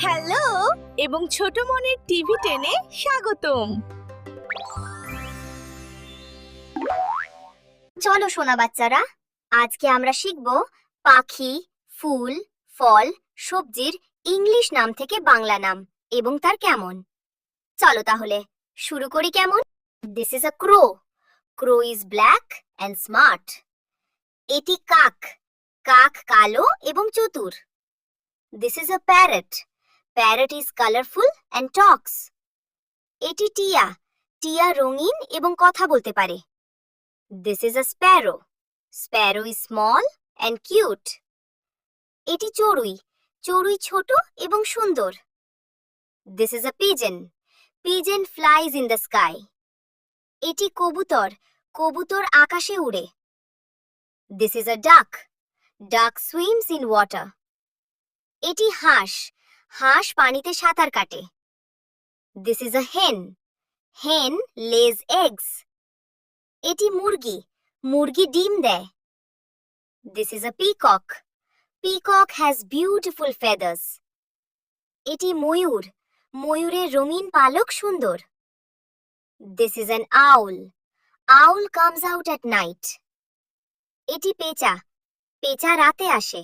Hello এবং ছোট মনের টিভি টেনে স্বাগতম। চলো সোনা বাচ্চারা, আজকে আমরা শিখব পাখি, ফুল, ফল, সবজির ইংলিশ নাম থেকে বাংলা নাম এবং তার কেমন। চলো তাহলে শুরু করি। কেমন? This is a crow. Crow is black and smart. এটি কাক। কাক কালো এবং চতুর। This is a parrot. Parrot is colourful and talks. এটি টিয়া। টিয়া রঙিন এবং কথা বলতে পারে। This is a sparrow. Sparrow is small and cute. এটি চড়ুই। চড়ুই ছোট এবং সুন্দর। This is a pigeon. Pigeon flies in the sky. এটি কবুতর। কবুতর আকাশে উড়ে। This is a duck. Duck swims in water. এটি হাঁস। হাঁস পানিতে সাঁতার কাটে। This is a hen. Hen lays eggs. এটি মুরগি। মুরগি ডিম দেয়। This is a peacock. Peacock has beautiful feathers. এটি ময়ূর। ময়ূরের রঙিন পালক সুন্দর। This is an owl. Owl comes out at night. এটি পেঁচা। পেঁচা রাতে আসে।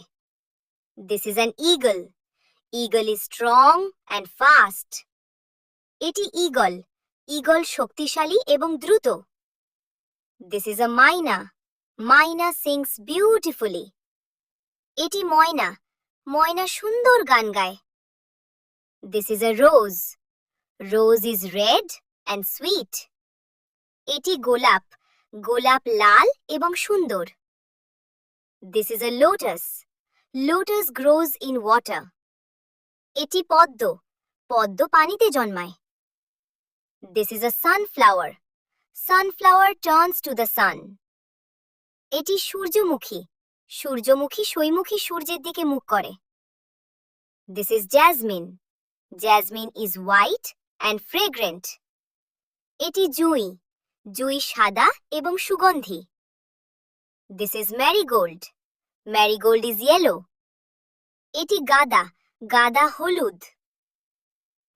This is an eagle. Eagle is strong and fast. এটি ঈগল। ঈগল শক্তিশালী এবং দ্রুত। This is a myna. Myna sings beautifully. এটি ময়না। ময়না সুন্দর গান গায়। This is a rose. Rose is red and sweet. এটি গোলাপ। গোলাপ লাল এবং সুন্দর। This is a lotus. Lotus grows in water. এটি পদ্ম। পদ্ম পানিতে জন্মায়। This is a sunflower. Sunflower turns to the sun. এটি সূর্যমুখী। সূর্যমুখী সৈমুখী সূর্যের দিকে মুখ করে। This is jasmine. Jasmine is white and fragrant. এটি জুঁই। জুঁই সাদা এবং সুগন্ধি। This is marigold. Marigold is yellow. এটি গাঁদা। গাঁদা হলুদ।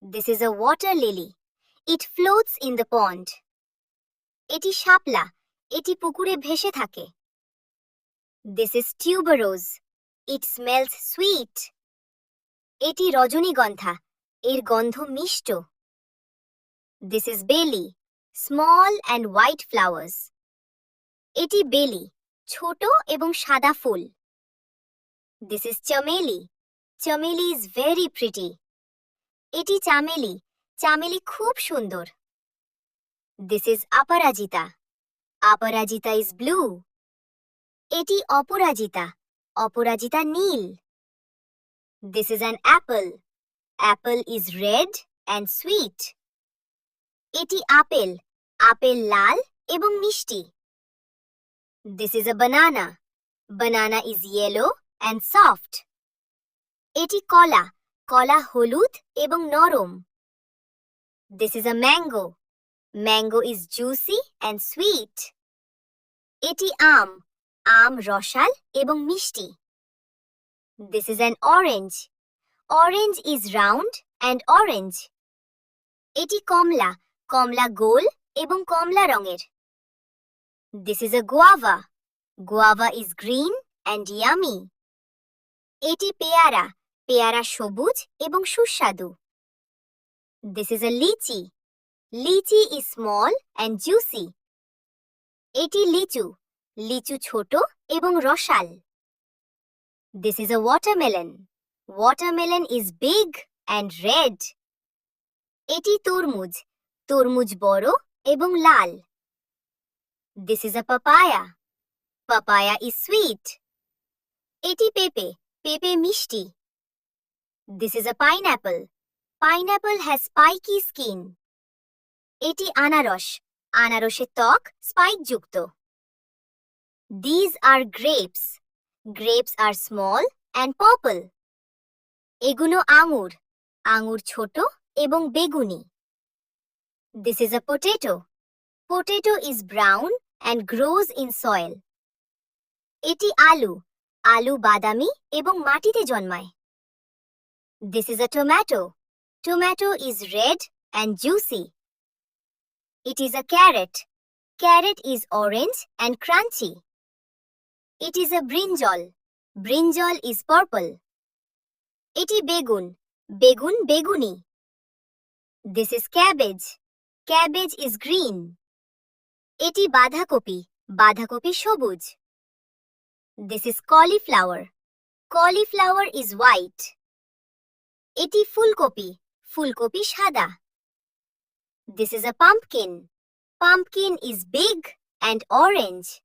This is a water lily. It floats in the pond. এটি শাপলা। এটি পুকুরে ভেসে থাকে। This is tuberose. It smells sweet. এটি রজনীগন্ধা। এর গন্ধ মিষ্ট। This is belly. Small and white flowers. এটি বেলি। ছোট এবং সাদা ফুল। This is chameli. Chameli is very pretty. এটি চামেলি। চামেলি খুব সুন্দর। This is aparajita. Aparajita is blue. এটি অপরাজিতা। অপরাজিতা নীল। This is an apple. Apple is red and sweet. এটি আপেল। আপেল লাল এবং মিষ্টি। This is a banana. Banana is yellow and soft. এটি কলা। কলা হলুদ এবং নরম। This is a mango. Mango is juicy and sweet. এটি আম। আম রসাল এবং মিষ্টি। This is an orange. Orange is round and orange. এটি কমলা। কমলা গোল এবং কমলা রঙের। This is a guava. Guava is green and yummy. এটি পেয়ারা। পেয়ারা সবুজ এবং সুস্বাদু। This is a lychee. Lychee is small and juicy. এটি লিচু। লিচু ছোট এবং রসাল। This is a watermelon. Watermelon is big and red. এটি তরমুজ। তরমুজ বড় এবং লাল। This is a papaya. Papaya is sweet. এটি পেঁপে। পেঁপে মিষ্টি। This is a pineapple. Pineapple has spiky skin. এটি আনারস। আনারসের ত্বক স্পাইক যুক্ত। These are grapes. Grapes are small and purple. এগুলো আঙুর। আঙুর ছোট এবং বেগুনি। This is a potato. Potato is brown and grows in soil. এটি আলু। আলু বাদামি এবং মাটিতে জন্মায়। This is a tomato. Tomato is red and juicy. It is a carrot. Carrot is orange and crunchy. It is a brinjal. Brinjal is purple. Eti begun. Begun beguni. This is cabbage. Cabbage is green. Eti badhakopi. Badhakopi shobuj. This is cauliflower. Cauliflower is white. Eti fulkopi. Fulkopi shada. This is a pumpkin. Pumpkin is big and orange.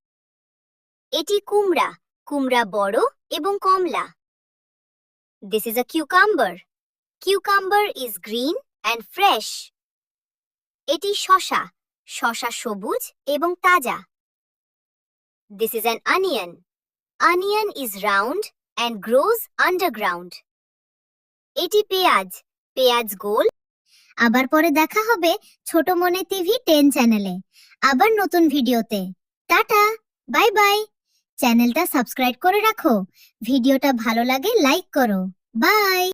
Eti kumra. Kumra boro ebong komla. This is a cucumber. Cucumber is green and fresh. Eti shosha. Shosha shobuj ebong taja. This is an onion. Onion is round and grows underground. Eti পেঁয়াজ. পেঁয়াজ গোল। আবার পরে দেখা হবে ছোট মনে TV 10 চ্যানেলে। আবার নতুন ভিডিওতে। Tata, bye bye. চ্যানেলটা সাবস্ক্রাইব করে রাখো। ভিডিওটা ভালো লাগে লাইক করো। বাই।